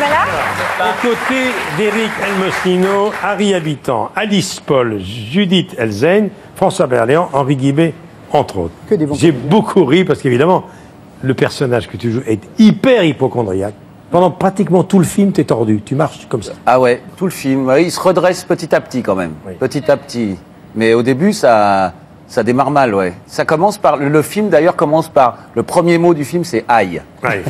là. Aux côtés d'Éric Elmosnino, Harry Habitant, Alice Paul, Judith Elzeyn, François Berléand, Henri Guibet, entre autres. J'ai beaucoup ri parce qu'évidemment, le personnage que tu joues est hyper hypocondriaque. Pendant pratiquement tout le film, t'es tordu, tu marches comme ça. Ah ouais, tout le film. Ouais, il se redresse petit à petit quand même, petit à petit. Mais au début, ça démarre mal, ouais. Ça commence par le film d'ailleurs commence par le premier mot du film, c'est aïe. Ouais.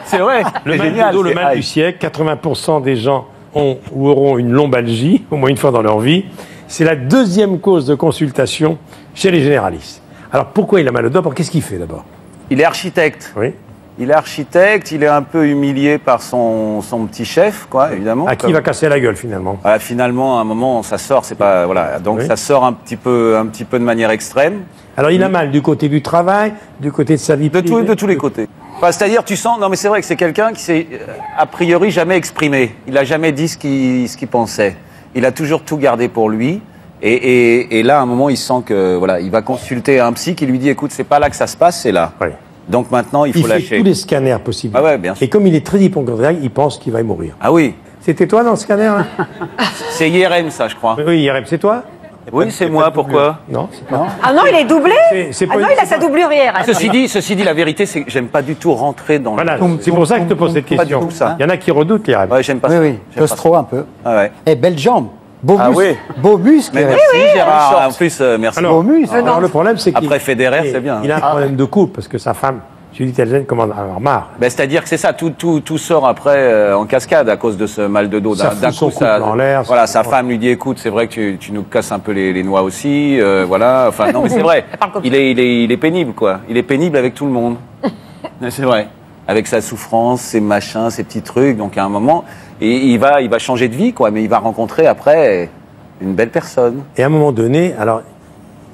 C'est vrai. Le mal du dos, le mal du siècle. 80% des gens ont ou auront une lombalgie au moins une fois dans leur vie. C'est la deuxième cause de consultation chez les généralistes. Alors pourquoi il a mal au dos? Qu'est-ce qu'il fait d'abord? Il est architecte. Oui. Il est architecte, il est un peu humilié par son petit chef, quoi, évidemment. À qui il va casser la gueule, finalement. Voilà, finalement, à un moment, ça sort, c'est pas... Voilà, donc ça sort un petit peu de manière extrême. Alors, il a mal du côté du travail, du côté de sa vie privée. De tous les côtés. Enfin, c'est-à-dire, tu sens... Non, mais c'est vrai que c'est quelqu'un qui s'est, a priori, jamais exprimé. Il a jamais dit ce qu'il pensait. Il a toujours tout gardé pour lui. Et là, à un moment, il sent que, voilà, il va consulter un psy qui lui dit, écoute, c'est pas là que ça se passe, c'est là. Oui. Donc maintenant, il faut lâcher. Il fait tous les scanners possibles. Ah ouais, bien sûr. Et comme il est très hypochondriaque, il pense qu'il va y mourir. Ah oui. C'était toi dans le scanner, là? C'est IRM, ça, je crois. Oui, IRM, c'est toi? Oui, c'est moi, pourquoi? Non, c'est pas. Ah non, il est doublé. Ah non, il a sa doublure hier. Ceci dit, la vérité, c'est que j'aime pas du tout rentrer dans voilà, c'est pour ça que je te pose cette question. Pas du tout ça. Il y en a qui redoutent l'IRM. Ouais, j'aime pas ça. Oui, Claustro un peu. Ah ouais. Et belle jambe. Beau Ah muscle. oui. Beau muscle. Mais merci, Gérard. En plus, merci. Alors, beau muscle. alors, le problème, c'est Après Federer, c'est bien. Il a un problème de couple parce que sa femme, Judith Elzeyn, commence à avoir marre. Ben, c'est-à-dire que c'est ça, tout sort après en cascade à cause de ce mal de dos. D'un coup, ça en l'air. Voilà, sa femme lui dit, écoute, c'est vrai que tu nous casses un peu les noix aussi, voilà. Enfin, non, mais c'est vrai. Il est pénible, quoi. Il est pénible avec tout le monde. C'est vrai. Avec sa souffrance, ses machins, ses petits trucs. Donc, à un moment, il va changer de vie, quoi. Mais il va rencontrer après une belle personne. Et à un moment donné, alors,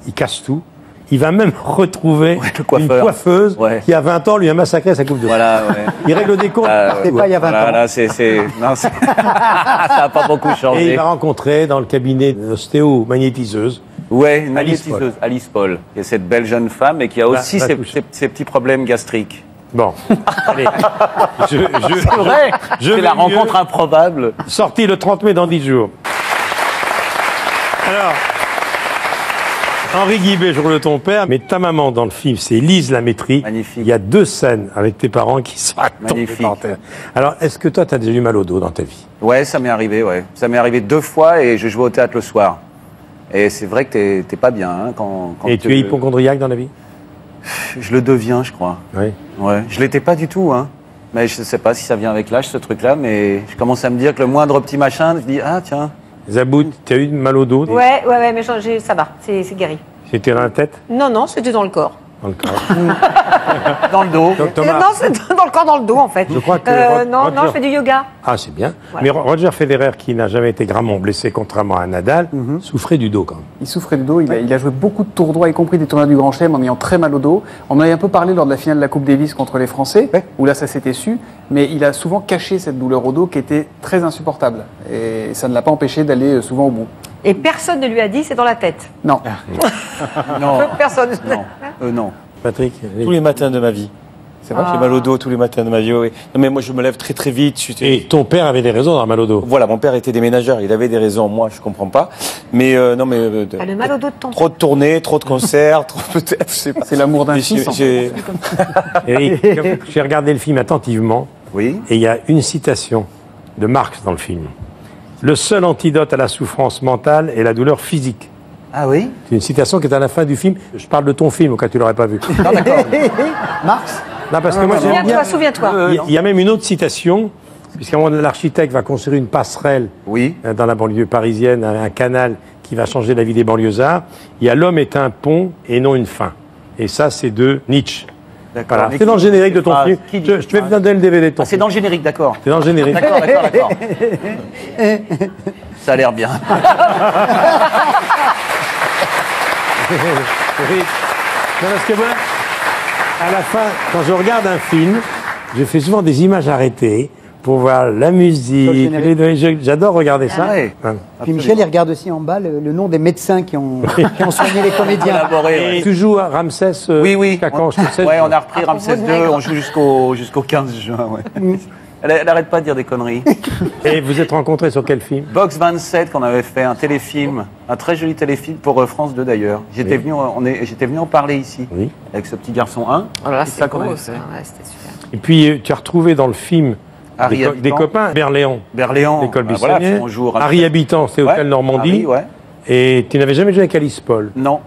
il casse tout. Il va même retrouver une coiffeuse qui, à 20 ans, lui a massacré sa coupe de cheveux. Voilà, ouais. Il règle des comptes. C'est pas il y a 20 ans. Là, non, ça n'a pas beaucoup changé. Et il va rencontrer dans le cabinet d'une ostéo-magnétiseuse. Ouais, une magnétiseuse, Alice Paul. Il y a cette belle jeune femme et qui a aussi ses petits problèmes gastriques. Bon, allez. C'est vrai, c'est la rencontre improbable. Sorti le 30 mai dans 10 jours. Alors, Henri Guibet, je roule ton père, mais ta maman dans le film, c'est Lise Lamétrie. Magnifique. Il y a 2 scènes avec tes parents qui sont tombés par terre. Alors, est-ce que toi, tu as déjà eu mal au dos dans ta vie? Ouais, ça m'est arrivé, ouais. Ça m'est arrivé 2 fois et je jouais au théâtre le soir. Et c'est vrai que t'es pas bien, hein, quand et tu es hypochondriaque dans la vie? Je le deviens, je crois. Oui. Ouais. Je l'étais pas du tout, hein. Mais je sais pas si ça vient avec l'âge, ce truc-là, mais je commence à me dire que le moindre petit machin, je dis, ah, tiens. Zabout, tu as eu mal au dos? Ouais, mais ça va, c'est guéri. C'était dans la tête? Non, c'était dans le corps. Dans le corps. Dans le dos. Non, c'est dans le corps, dans le dos, en fait. Je crois que non, je fais du yoga. Ah, c'est bien. Voilà. Mais Roger Federer, qui n'a jamais été gravement blessé, contrairement à Nadal, souffrait du dos quand même. Il souffrait du dos, il a joué beaucoup de tournois, y compris des tournois du Grand Chelem, en ayant très mal au dos. On en avait un peu parlé lors de la finale de la Coupe Davis contre les Français, où là ça s'était su, mais il a souvent caché cette douleur au dos qui était très insupportable. Et ça ne l'a pas empêché d'aller souvent au bout. Et personne ne lui a dit c'est dans la tête. Non. Non. Personne. Non. Patrick? Tous les matins de ma vie. C'est vrai, j'ai mal au dos tous les matins de ma vie. Oui. Non, mais moi, je me lève très très vite. Et ton père avait des raisons d'avoir mal au dos? Voilà, mon père était déménageur, il avait des raisons. Moi, je comprends pas. Mais non, mais le mal au dos de ton trop de tournées, trop de concerts, trop peut-être. C'est l'amour d'un fils. Eric, j'ai regardé le film attentivement. Oui. Et il y a une citation de Marx dans le film. Le seul antidote à la souffrance mentale est la douleur physique. Ah oui? C'est une citation qui est à la fin du film. Je parle de ton film, au cas où tu l'aurais pas vu. Ah d'accord. Marx? Non, parce que moi j'aime bien. Souviens-toi. Il y a même une autre citation, puisqu'à un moment l'architecte va construire une passerelle dans la banlieue parisienne, un canal qui va changer la vie des banlieusards. Il y a l'homme est un pont et non une fin. Et ça, c'est de Nietzsche. Voilà. C'est dans le générique de ton film. Je te vais te donner le DVD de ton film. C'est dans le générique, d'accord. C'est dans le générique. D'accord. Ça a l'air bien. Non, parce que moi, à la fin, quand je regarde un film, je fais souvent des images arrêtées pour voir la musique. J'adore regarder ça. Ouais. Puis Michel, il regarde aussi en bas le nom des médecins qui ont soigné les comédiens. Et tu joues à Ramsès Oui. jusqu'à quand? On a repris Ramsès II, on joue jusqu'au 15 juin. Ouais. Elle arrête pas de dire des conneries. Et vous êtes rencontrés sur quel film? Box 27, qu'on avait fait un téléfilm, un très joli téléfilm pour France 2 d'ailleurs. J'étais venu en parler ici, Oui. avec ce petit garçon 1. Oh là là, C'est c'est ça qu'on beau, avait ça. fait. Ouais, c'était super. Et puis, tu as retrouvé dans le film Harry des Habitant. copains, Berléand, Berléand. l'école Ah, voilà, Buissonnière. on joue Harry Habitant, c'est Ouais, Hôtel Normandie. Harry, ouais. Et tu n'avais jamais joué avec Alice Paul. Non.